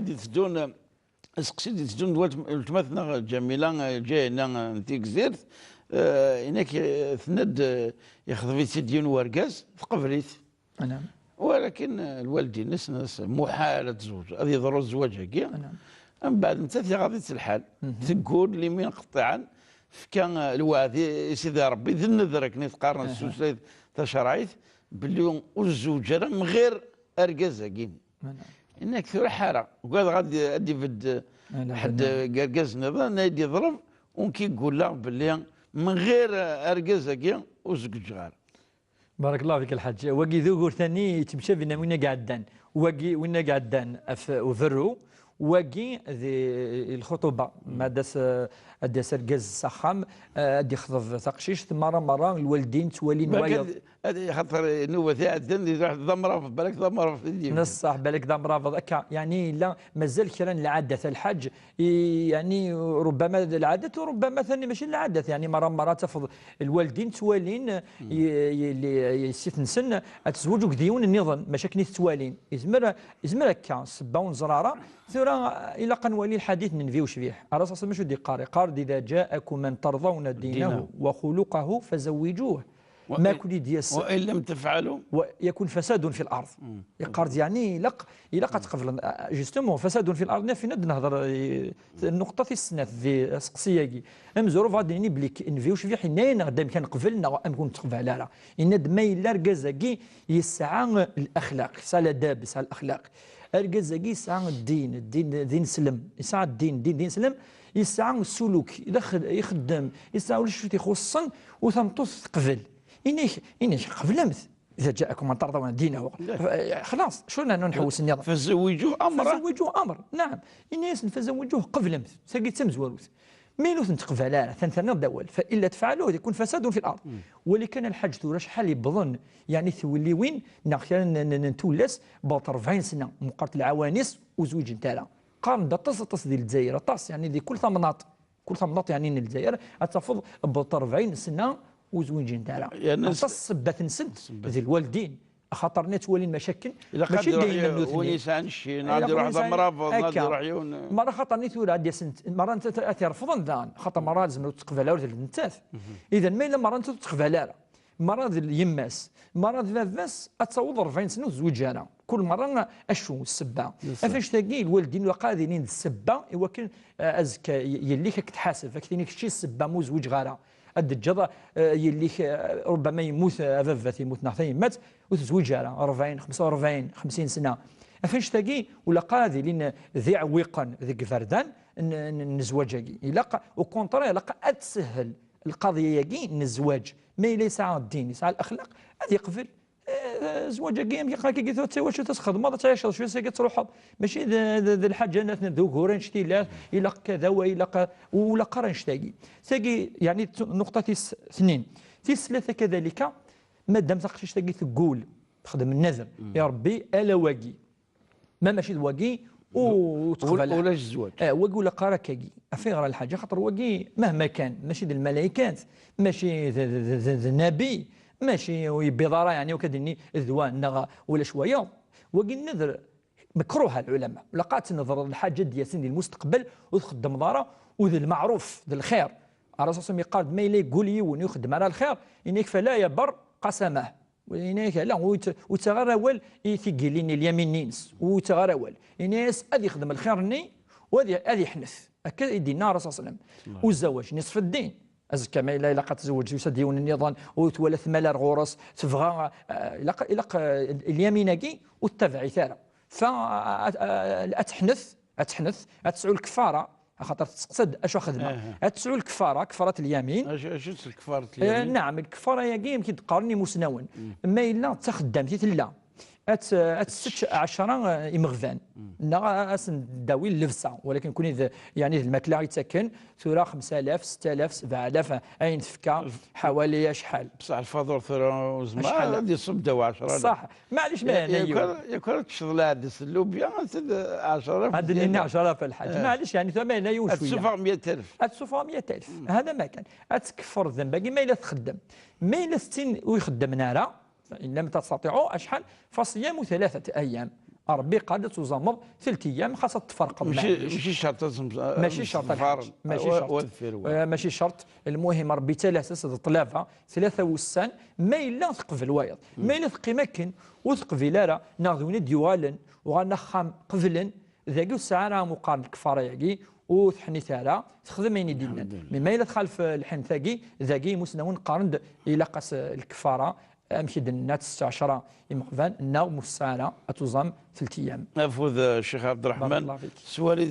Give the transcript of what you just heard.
كي تدون اسقسي تدون ولتماثنا جميله جاينا انت كزيرت هناك ثند ياخذ في سيديون ورقاز تقبليت. نعم. ولكن الوالدين ناس محال تزوج هذه ضروري الزواج هكا. نعم. من بعد انت غادي الحال تقول لي من قطعا كان الوعد سيدي ربي ذي النذر كني تقارن السوسيد تشرعيت باللي الزوج راه من غير ارقاز كين. انك ثور حاره وقال غادي فد حد قرقاز نظام نادي يضرب ونكي يقول له باللي من غير ارقاز كين وزوج غير. بارك الله فيك الحاج. واقي ذو ثاني تمشى بنا وين قاعدان واقي وين قاعدان وفرو واقي الخطوبه ما داس الكاز سخام ادي يخطب تقشيش مره الوالدين تولي نوايا هذه خاطر نوبه تاع الدم راح ضمره بالك ضمره في الدين نصح بالك ضمره هكا يعني لا مازال كرا العاده الحاج يعني ربما العاده وربما ثاني ماشي العاده يعني مره تفض الوالدين توالين يستنسن تزوجوا كديون النظام مشاكل توالين يزمر هكا سبا ونزراره ثورة إلى قنوالي الحديث ننفيو شبيح على أساس مشو دي قارد إذا جاءكم من ترضون دينه وخلقه فزوجوه ما كل دياس وإن لم تفعلوا ويكون فساد في الأرض قارد يعني إلا قد قبل جستمو فساد في الأرض في ند نهضر النقطة في السنة في سقسياكي أمزورو فاديني بليك نفيو شبيح إننا غدا كان قبلنا أم كنت تقبل على إن دمي لاركازاكي يسعى الأخلاق يسعى داب يسعى الأخلاق الكازاكي يسعى الدين دين سلم يسعى الدين دين سلم يسعى السلوك يخدم يسعى ولا شفتي خصا وثمطوس تقبل إني قبلمت إذا جاءكم من ترضون دينه خلاص شو نحوس النظام فزوجوه أمر نعم الناس فزوجوه قبلمت ساقي تمزوروث ميلوث نتقبل ثاني دول فإلا تفعلوه يكون فساد في الأرض ولكن الحاج ثورة شحال يبظن يعني تولي وين نتولس بط 40 سنة مقارنة العوانس وزوج نتاعها قارن دا طاس ديال الجزائر طاس يعني دي كل ثمناط يعني الجزائر تفض بط 40 سنة وزوج نتاعها يعني طاس سبات نسنت ديال الوالدين خاطر نتولي المشاكل ماشي دايما ونيسان شي نادي يروح مرافض نادي يروح عيون مره خاطر نيتول عاد سنت مره انت ترفض دان خاطر مره لازم تقبلها ولا النتاث اذا ما الا مره انت تقبلها مره ديال يماس مره ديال فاس تصوض 40 سنه وزوج انا كل مره اشو السبه فاش تلاقي الوالدين قادرين السبه ولكن ازكى يلي تحاسب كاين شي السبه مو زوج غاره الدجاجه يلي ربما يموت افافات يموت نحتي مات وتزوج على 40 45 50 سنه فاش تلاقي ولا قادرين ذي عويقا ذيك فردان نزواجاكي الا وكونطري لا تسهل القضيه ياكي الزواج ما ليس على الدين يسعى الاخلاق هذه يقفل زواجاكي كي تسوى شو تخدم تعيش شو ساكي تروح ماشي ذا الحاجه ندو كورن شتي الى كذا ولا قرن شتاقي ساقي يعني نقطه اثنين في ثلاثه كذلك مادام تقشيش تاقي تقول تخدم النذر يا ربي الا واقي ما ماشي الواقي وتقبل ولا الزواج واقي ولا قرا كاكي في غير الحاجه خاطر واقي مهما كان ماشي ذي الملائكات ماشي ذا النبي ماشي ويبضاره يعني وكدني ذوان ولا شويه واقي النذر مكروه العلماء لقات النظر الحاجه ديال سن المستقبل وتخدم داره وذا المعروف ذا الخير على اساس يقال ما يلي قولي ونخدم على الخير انك فلا يبر قسمه وإنك لا وتغرول يثقلين اليمين نينس وتغرول الناس هذه يخدم الخير وهذه يحنث هكا يدينا الرسول صلى الله عليه وسلم والزواج نصف الدين أزكى ما إلا قد تزوج يسديون النظام وتولى ثمالر غورس تبغى إلا اليمينكي وتتبعي ثارة فأتحنث أتسعوا الكفارة خاطر تقصد اشو خدمه تسعوا الكفاره كفاره اليمين اش الكفاره اليمين نعم الكفاره يمكن تقارني مسنون ما الا تخدم لا أتستش 10 إمغفان نا أسن داوي اللفسة ولكن كوني يعني الماكلة يتسكن ثورة 5000 6000 7000 أين تفكا حوالي شحال بصح الفاضور ثورة وزمان هذه صب داو 10 صح معليش ما يكون تشغل هذه اللوبيا 10000 هذا لنا 10000 الحاج معليش يعني ثم لا يوشويه السفر 100000 السفر 100000 هذا ما كان أتكفر الذنب ما إلا تخدم ما إلا 60 ويخدم نارا إن لم تستطيعوا أشحال فصيام 3 أيام ربي قادر تزمر 3 ايام خاصها تفرق ماشي شرط ماشي شرط الحج ماشي شرط ماشي شرط. المهم ربي تالا اساس الطلافه 3 وسان ما الا ثقف الوايض ما الا ثقي مكن وثقف لارا ناخذوني ديوالن وغنخام قبلن ذاك الساعه راه مقارن الكفاره ياكي وثحني ثارا تخدم عيني ديالنا مما الا دخل في الحين ذاكي مسنون قارن الى قاس الكفاره امشي دنا 19 يمقفان النوم الساعه تزام 3 ايام. افوذ الشيخ عبد الرحمن سؤالي